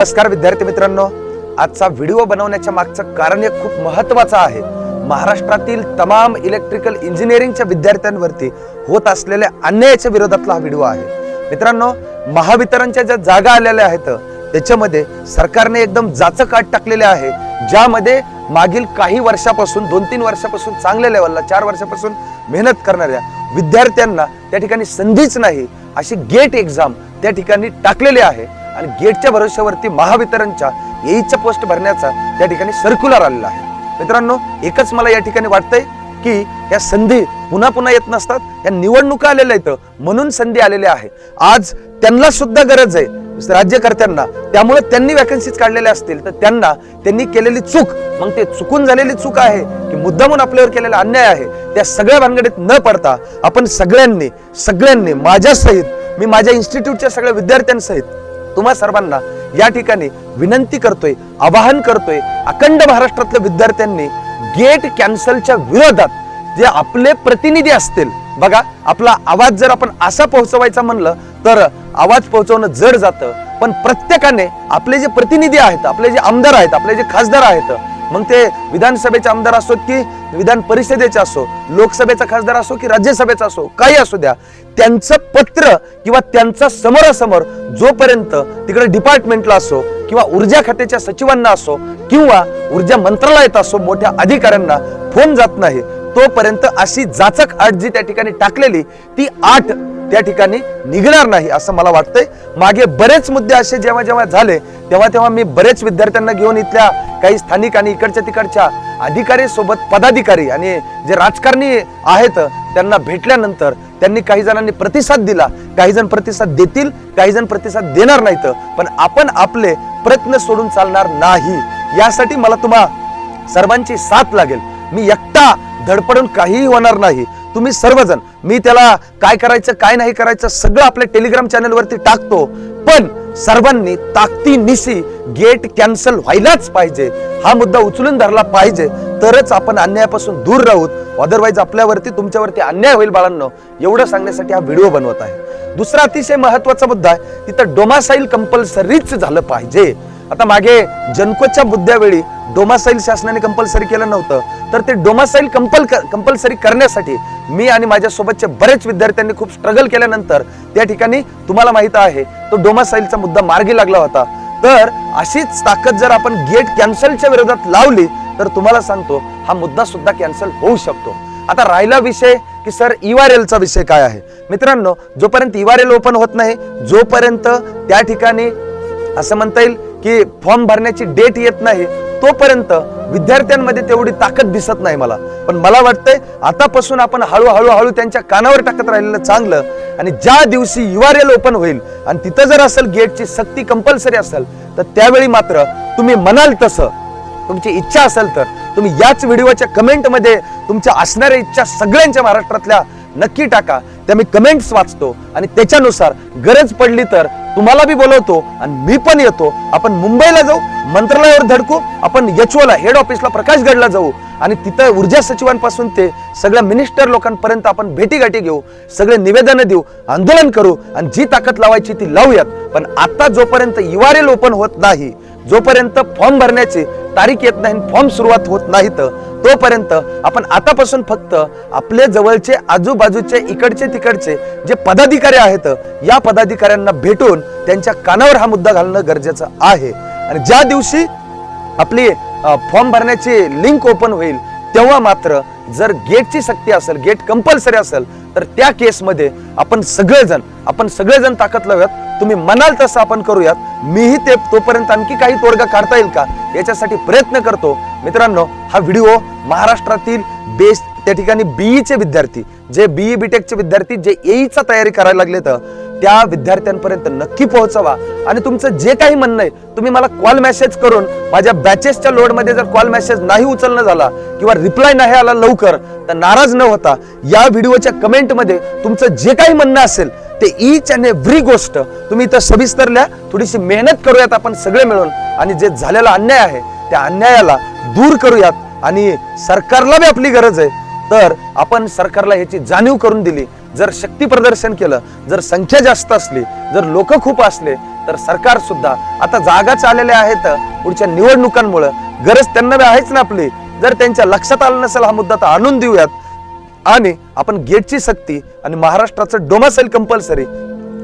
नमस्कार विद्यार्थी मित्रांनो, आजचा व्हिडिओ बनवण्याच्या मागचं कारण एक खूप महत्त्वाचं आहे। महाराष्ट्रातील तमाम इलेक्ट्रिकल इंजिनिअरिंगच्या विद्यार्थ्यांवरती होत असलेल्या अन्यायाच्या विरोधातला हा व्हिडिओ आहे। मित्रांनो, महावितरणच्या ज्या जागा आलेल्या आहेत त्याच्यामध्ये सरकारने एकदम जाचक आट टाकलेले आहे, ज्यामध्ये मागील काही वर्षापासून 2-3 वर्षापासून चांगल्या लेवलला 4 वर्षापासून मेहनत करणाऱ्या विद्यार्थ्यांना त्या ठिकाणी संधीच नाही अशी गेट एक्झाम त्या ठिकाणी टाकलेली आहे। आणि गेटच्या भरोश्यावरती महावितरणच्या येईच्या पोस्ट भरण्याचा त्या ठिकाणी सर्क्युलर आलेला आहे। मित्रांनो, एकच मला या ठिकाणी वाटतंय की या संधी पुन्हा पुन्हा येत नसतात, या निवडणुका आलेल्या आहेत म्हणून संधी आलेल्या आहे। आज त्यांना सुद्धा गरज आहे राज्यकर्त्यांना, त्यामुळे त्यांनी वॅकन्सीज काढलेल्या असतील तर त्यांनी केलेली चूक, मग ते चुकून झालेली चूक आहे की मुद्दामून आपल्यावर केलेला अन्याय आहे, त्या सगळ्या भानगडीत न पडता आपण सगळ्यांनी माझ्यासहित, मी माझ्या इन्स्टिट्यूटच्या सगळ्या विद्यार्थ्यांसहित तुम्हा सर्वांना या ठिकाणी विनंती करतोय, आवाहन करतोय, अखंड महाराष्ट्रातल्या विद्यार्थ्यांनी गेट कॅन्सलच्या विरोधात जे आपले प्रतिनिधी असतील, बघा आपला आवाज जर आपण असा पोहोचवायचा म्हणलं तर आवाज पोहोचवणं जड जातं, पण प्रत्येकाने आपले जे प्रतिनिधी आहेत, आपले जे आमदार आहेत, आपले जे खासदार आहेत, मग ते विधानसभेचे आमदार असो की विधान परिषदेचे असो, लोकसभेचा खासदार असो की राज्यसभेचा असो, काही असू द्या, त्यांचं पत्र किंवा त्यांचा समोरासमोर जोपर्यंत तिकडे डिपार्टमेंटला असो किंवा ऊर्जा खात्याच्या सचिवांना असो किंवा ऊर्जा मंत्रालयात असो, मोठ्या अधिकाऱ्यांना फोन जात नाही तोपर्यंत अशी जाचक आट जी त्या ठिकाणी टाकलेली ती आट त्या ठिकाणी निघणार नाही असं मला वाटतंय। मागे बरेच मुद्दे असे जेव्हा झाले तेव्हा मी बरेच विद्यार्थ्यांना घेऊन इथल्या काही स्थानिक आणि इकडच्या तिकडच्या अधिकारी सोबत पदाधिकारी आणि जे राजकारणी आहेत त्यांना भेटल्यानंतर त्यांनी काही जणांनी प्रतिसाद दिला, काही जण प्रतिसाद देतील, काही जण प्रतिसाद देणार नाहीत, पण आपण आपले प्रयत्न सोडून चालणार नाही। यासाठी मला तुम्हा सर्वांची साथ लागेल, मी एकटा धडपडून काहीही होणार नाही। तुम्ही सर्वजण, मी त्याला काय करायचं काय नाही करायचं सगळं आपल्या टेलिग्राम चॅनलवरती टाकतो, पण सर्वांनी ताकदीनिशी गेट कॅन्सल व्हायलाच पाहिजे, हा मुद्दा उचलून धरला पाहिजे, तरच आपण अन्यायापासून दूर राहूत। अदरवाईज आपल्यावरती तुमच्यावरती अन्याय होईल बाळांनो, एवढं सांगण्यासाठी हा व्हिडिओ बनवत आहे। दुसरा अतिशय महत्त्वाचा मुद्दा आहे, तिथं डोमासाईल कंपल्सरीच झालं पाहिजे। आता मागे जन्कोच्या मुद्द्यावेळी डोमासाईल शासनाने कंपल्सरी केलं नव्हतं, तर ते डोमासाईल कंपल्सरी करण्यासाठी मी आणि माझ्या सोबतचे बरेच विद्यार्थ्यांनी खूप स्ट्रगल केल्यानंतर त्या ठिकाणी तुम्हाला माहित आहे तो डोमासाईलचा मुद्दा मार्गी लागला होता। तर अशीच ताकद जर आपण गेट कॅन्सलच्या विरोधात लावली तर तुम्हाला सांगतो हा मुद्दा सुद्धा कॅन्सल होऊ शकतो। आता राहिला विषय की सर URLचा विषय काय आहे। मित्रांनो, जोपर्यंत URL ओपन होत नाही, जोपर्यंत त्या ठिकाणी असं म्हणता येईल की फॉर्म भरण्याची डेट येत नाही, तोपर्यंत विद्यार्थ्यांमध्ये तेवढी ताकद दिसत नाही मला। पण मला वाटतंय आतापासून आपण हळूहळू त्यांच्या कानावर टाकत राहिलेलं चांगलं, आणि ज्या दिवशी URL ओपन होईल आणि तिथं जर असेल गेटची सक्ती कंपल्सरी असेल तर त्यावेळी मात्र तुम्ही म्हणाल तसं, तुमची इच्छा असेल तर तुम्ही याच व्हिडिओच्या कमेंटमध्ये तुमच्या असणाऱ्या इच्छा सगळ्यांच्या महाराष्ट्रातल्या नक्की टाका, त्या मी कमेंट्स वाचतो आणि त्याच्यानुसार गरज पडली तर तुम्हाला बी बोलवतो आणि मी पण येतो। आपण मुंबईला जाऊ, मंत्रालयावर धडकू, आपण HOला हेड ऑफिसला प्रकाशगडला जाऊ आणि तिथं ऊर्जा सचिवांपासून ते सगळ्या मिनिस्टर लोकांपर्यंत आपण भेटीगाठी घेऊ, सगळे निवेदन देऊ, आंदोलन करू आणि जी ताकद लावायची ती लावूयात। पण आता जोपर्यंत URL ओपन होत नाही, जोपर्यंत फॉर्म भरण्याची तारीख येत नाही, फॉर्म सुरुवात होत नाहीत, तोपर्यंत आपण आतापासून फक्त आपल्या जवळचे आजूबाजूचे इकडचे तिकडचे जे पदाधिकारी आहेत या पदाधिकाऱ्यांना भेटून त्यांच्या कानावर हा मुद्दा घालणं गरजेचं आहे। आणि ज्या दिवशी आपली फॉर्म भरण्याची लिंक ओपन होईल तेव्हा मात्र जर गेटची सक्ती असेल, गेट कंपल्सरी असेल, तर त्या केसमध्ये आपण सगळेजण ताकद लावूयात। तुम्ही म्हणाल तसं आपण करूयात, मीही ते तोपर्यंत आणखी काही तोडगा काढता येईल का याच्यासाठी प्रयत्न करतो। मित्रांनो, हा व्हिडिओ महाराष्ट्रातील बेस्ट त्या ठिकाणी BE विद्यार्थी, जे BE BTechचे विद्यार्थी जे येईचा तयारी करायला लागले तर त्या विद्यार्थ्यांपर्यंत नक्की पोहोचवा। आणि तुमचं जे काही म्हणणं आहे तुम्ही मला कॉल मेसेज करून, माझ्या बॅचेसच्या लोडमध्ये जर कॉल मेसेज नाही उचलणं झाला किंवा रिप्लाय नाही आला लवकर तर नाराज न होता या व्हिडिओच्या कमेंटमध्ये तुमचं जे काही म्हणणं असेल ते ईच अँड एव्हरी गोष्ट तुम्ही इथं सविस्तर लिहा। थोडीशी मेहनत करूयात आपण सगळे मिळून आणि जे झालेला अन्याय आहे त्या अन्यायाला दूर करूयात। आणि सरकारला बी आपली गरज आहे, तर आपण सरकारला याची जाणीव करून दिली जर शक्ती प्रदर्शन केलं, जर संख्या जास्त असली, जर लोक खूप असले, तर सरकार सुद्धा आता जागाच आलेल्या आहेत पुढच्या निवडणुकांमुळे, गरज त्यांना बी आहेच ना आपली. जर त्यांच्या लक्षात आलं नसेल हा मुद्दा तर आणून देऊयात आणि आपण गेटची सक्ती आणि महाराष्ट्राचं डोमासाईल कंपल्सरी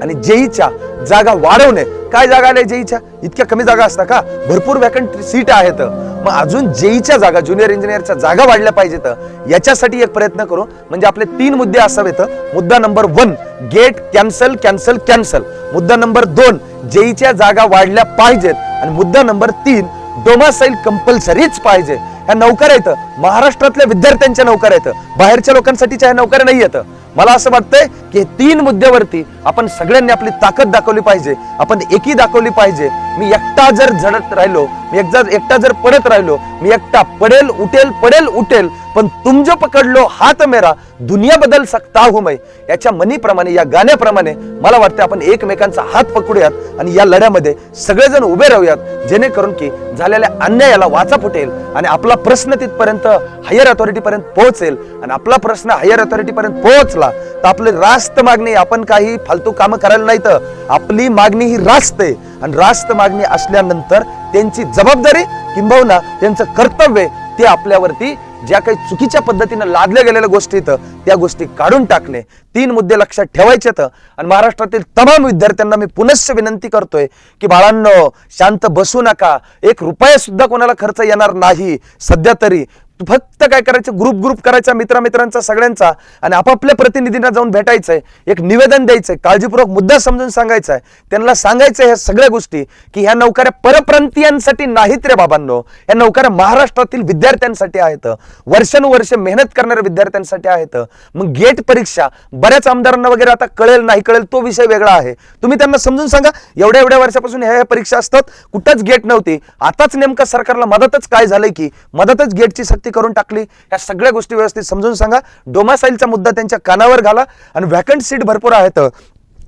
आणि जेईच्या जागा वाढवणे. काय जागा आल्या जेईच्या? इतक्या कमी जागा असतात का? भरपूर वॅकंट सीट आहेत. मग अजून जेईच्या जागा, ज्युनियर इंजिनियरच्या जागा वाढल्या पाहिजेत. याच्यासाठी एक प्रयत्न करू. म्हणजे आपले 3 मुद्दे असावेत. मुद्दा number 1 get cancel cancel cancel. मुद्दा नंबर 2 जेईच्या जागा वाढल्या पाहिजेत. आणि मुद्दा नंबर 3 डोमासाईल कंपल्सरीच पाहिजे. ह्या नौकऱ्या आहेत महाराष्ट्रातल्या विद्यार्थ्यांच्या नौकऱ्या आहेत, बाहेरच्या लोकांसाठीच्या ह्या नौकऱ्या नाही आहेत. मला असं वाटतंय की 3 मुद्द्यावरती आपण सगळ्यांनी आपली ताकद दाखवली पाहिजे, आपण एकी दाखवली पाहिजे. मी एकटा जर झडत राहिलो, मी एकटा जर पडत राहिलो, मी एकटा पडेल उठेल, पण तुम जो पकड लो हात मेरा दुनिया बदल सकता हूं मैं. याच्या म्हणीप्रमाणे, या गाण्याप्रमाणे मला वाटतं आपण एकमेकांचा हात पकडूयात आणि या लढ्यामध्ये सगळेजण उभे राहूयात, जेणेकरून की झालेल्या अन्यायाला वाचा फुटेल आणि आपला प्रश्न तिथपर्यंत हायर अथॉरिटी पर्यंत पोहोचेल. आणि आपला प्रश्न हायर अथॉरिटी पर्यंत पोहोचला तर आपली रास्त मागणी, आपण काही फालतू कामं करायला नाही, तर आपली मागणी ही रास्त आहे. आणि रास्त मागणी असल्यानंतर त्यांची जबाबदारी किंबहुना त्यांचं कर्तव्य ते आपल्यावरती ज्या काही चुकीच्या पद्धतीने लादल्या गेलेल्या गोष्टी आहेत त्या गोष्टी काढून टाकणे. 3 मुद्दे लक्षात ठेवायचेत. आणि महाराष्ट्रातील तमाम विद्यार्थ्यांना मी पुनश्च विनंती करतोय की बाळांनो, शांत बसू नका. 1 रुपया सुद्धा कोणाला खर्च येणार नाही सध्या तरी. फक्त काय करायचं, ग्रुप करायचा मित्रांचा सगळ्यांचा आणि आपापल्या प्रतिनिधींना जाऊन भेटायचंय, एक निवेदन द्यायचंय, काळजीपूर्वक मुद्दा समजून सांगायचा आहे. त्यांना सांगायचंय ह्या सगळ्या गोष्टी की ह्या नौकऱ्या परप्रांतीयांसाठी नाहीत रे बाबांनो, ह्या नौकऱ्या महाराष्ट्रातील विद्यार्थ्यांसाठी आहेत, वर्षानुवर्ष मेहनत करणाऱ्या विद्यार्थ्यांसाठी आहेत. मग गेट परीक्षा बऱ्याच आमदारांना वगैरे आता कळेल नाही कळेल तो विषय वेगळा आहे. तुम्ही त्यांना समजून सांगा, एवढ्या वर्षापासून ह्या परीक्षा असतात, कुठंच गेट नव्हती. आताच नेमका सरकारला मदतच काय झालंय की मदतच गेटची सक्ती करून टाकली. या सगळ्या गोष्टी व्यवस्थित समजून सांगा. डोमासाईलचा मुद्दा त्यांच्या कानावर घाला. आणि व्हॅकंट सीट भरपूर आहेत,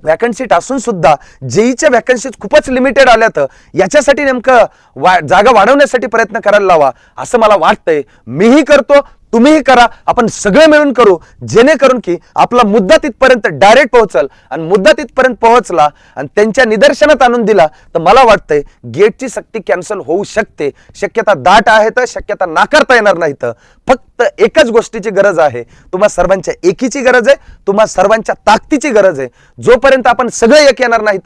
व्हॅकंट सीट असून सुद्धा जेईच्या व्हॅकन्सीज खूपच लिमिटेड आल्यात. याच्यासाठी नेमकं जागा वाढवण्यासाठी प्रयत्न करायला लावा असं मला वाटतंय. मीही करतो, तुम्हीही करा, आपण सगळे मिळून करू, जेणेकरून की आपला मुद्दा तिथपर्यंत डायरेक्ट पोहोचल. आणि मुद्दा तिथपर्यंत पोहोचला आणि त्यांच्या निदर्शनात आणून दिला तर मला वाटतंय गेटची सक्ती कॅन्सल होऊ शकते. शक्यता दाट आहे, तर शक्यता नाकारता येणार नाही. तर फक्त एकच गोष्टीची गरज आहे, तुम्हा सर्वांच्या एकीची गरज आहे, तुम्हा सर्वांच्या ताकदीची गरज आहे. जोपर्यंत आपण सगळे एक येणार नाही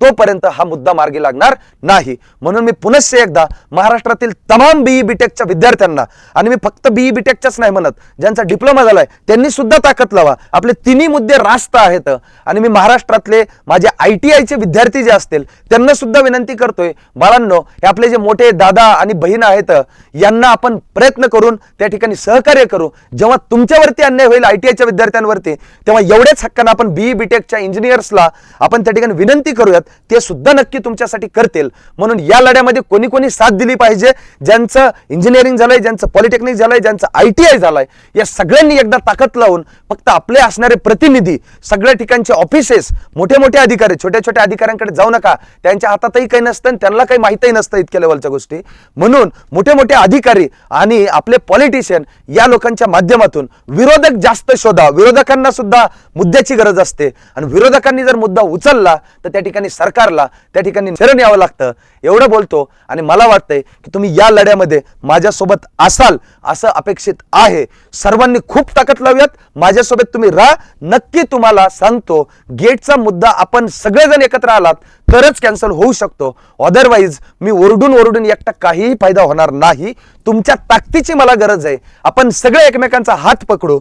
तोपर्यंत हा मुद्दा मार्गी लागणार नाही. म्हणून मी पुनश्च एकदा महाराष्ट्रातील तमाम बीई बीटेकच्या विद्यार्थ्यांना, आणि मी फक्त बीई बीटेकच्याच नाही म्हणत, ज्यांचा डिप्लोमा झालाय त्यांनी सुद्धा ताकद लावा. आपले 3 मुद्दे रास्त आहेत. आणि मी महाराष्ट्रातले माझे ITIचे विद्यार्थी जे असतील त्यांना सुद्धा विनंती करतोय, बाळांनो, हे आपले जे मोठे दादा आणि बहीण आहेत यांना आपण प्रयत्न करून त्या ठिकाणी सहकार्य करू. जेव्हा तुमच्यावरती अन्याय होईल ITIच्या विद्यार्थ्यांवरती, तेव्हा एवढेच हक्कानं आपण बीई बीटेकच्या इंजिनियर्सला आपण त्या ठिकाणी विनंती करूयात, ते सुद्धा नक्की तुमच्यासाठी करतील. म्हणून या लढ्यामध्ये कोणी साथ दिली पाहिजे. ज्यांचं इंजिनिअरिंग झालंय, ज्यांचं पॉलिटेक्निक झालंय, ज्यांचं ITI झालंय, या सगळ्यांनी एकदा ताकद लावून फक्त आपले असणारे प्रतिनिधी, सगळ्या ठिकाणचे ऑफिसेस, मोठे अधिकारी, छोट्या अधिकाऱ्यांकडे जाऊ नका. त्यांच्या हातातही काही नसतं, त्यांना काही माहितीही नसतं इतक्या लेवलच्या गोष्टी. म्हणून मोठे अधिकारी आणि आपले पॉलिटिशियन या लोकांच्या माध्यमातून विरोधक जास्त शोधा. विरोधकांना सुद्धा मुद्द्याची गरज असते आणि विरोधकांनी जर मुद्दा उचलला तर त्या ठिकाणी सरकारला त्या ठिकाणी शरण यावं लागतं. एवढं बोलतो आणि मला वाटतंय की तुम्ही या लढ्यामध्ये माझ्यासोबत असाल असं अपेक्षित आहे. सर्वांनी खूप ताकद लावूयात, माझ्यासोबत तुम्ही राहा. नक्की तुम्हाला सांगतो, गेटचा मुद्दा आपण सगळेजण एकत्र आलात तरच कॅन्सल होऊ शकतो. अदरवाईज मी ओरडून एकटा काहीही फायदा होणार नाही. तुमच्या ताकदीची मला गरज आहे. आपण सगळे एकमेकांचा हात पकडू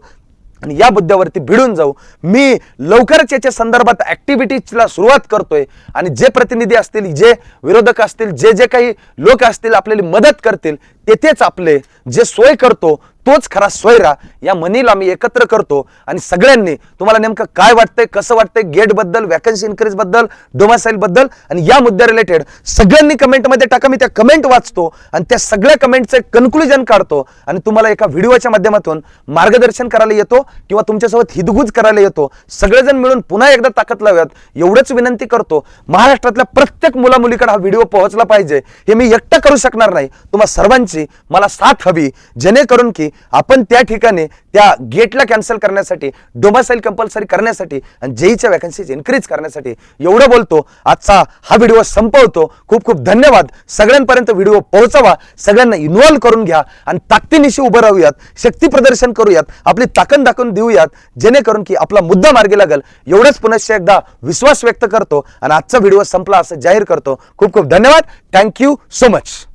आणि या मुद्द्यावरती भिडून जाऊ. मी लवकरच याच्या संदर्भात ऍक्टिव्हिटीजला सुरुवात करतोय आणि जे प्रतिनिधी असतील, जे विरोधक असतील, जे काही लोक असतील आपल्याला मदत करतील, तेथेच आपले जे सोय करतो तोच खरा सोयरा या म्हणीला मी एकत्र करतो. आणि सगळ्यांनी तुम्हाला नेमकं काय वाटतंय, कसं वाटतंय गेट बद्दल, वॅकन्सी इन्क्रीज बद्दल, डोमासाईल बद्दल आणि या मुद्द्या रिलेटेड सगळ्यांनी कमेंटमध्ये टाका. मी त्या कमेंट वाचतो आणि त्या सगळ्या कमेंटचे कन्क्लुजन काढतो आणि तुम्हाला एका व्हिडिओच्या माध्यमातून मार्गदर्शन करायला येतो किंवा तुमच्यासोबत हितगुज करायला येतो. सगळेजण मिळून पुन्हा एकदा ताकद लावूयात एवढंच विनंती करतो. महाराष्ट्रातल्या प्रत्येक मुला मुलीकडे हा व्हिडिओ पोहोचला पाहिजे. हे मी एकटा करू शकणार नाही. तुम्हा सर्वांची तुमची मला साथ हवी, जेणेकरून की आपण त्या ठिकाणी त्या गेटला कॅन्सल करण्यासाठी, डोमासाईल कंपल्सरी करण्यासाठी आणि जेईच्या वॅकन्सीज इन्क्रीज करण्यासाठी एवढं बोलतो. आजचा हा व्हिडिओ संपवतो. खूप खूप धन्यवाद. सगळ्यांपर्यंत व्हिडिओ पोहोचवा, सगळ्यांना इन्व्हॉल्व करून घ्या आणि ताकदीनिशी उभं राहूयात, शक्ती प्रदर्शन करूयात, आपली ताकद दाखवून देऊयात, जेणेकरून की आपला मुद्दा मार्गी लागेल. एवढंच पुनश्च एकदा विश्वास व्यक्त करतो आणि आजचा व्हिडिओ संपला असं जाहीर करतो. खूप खूप धन्यवाद. Thank you so much.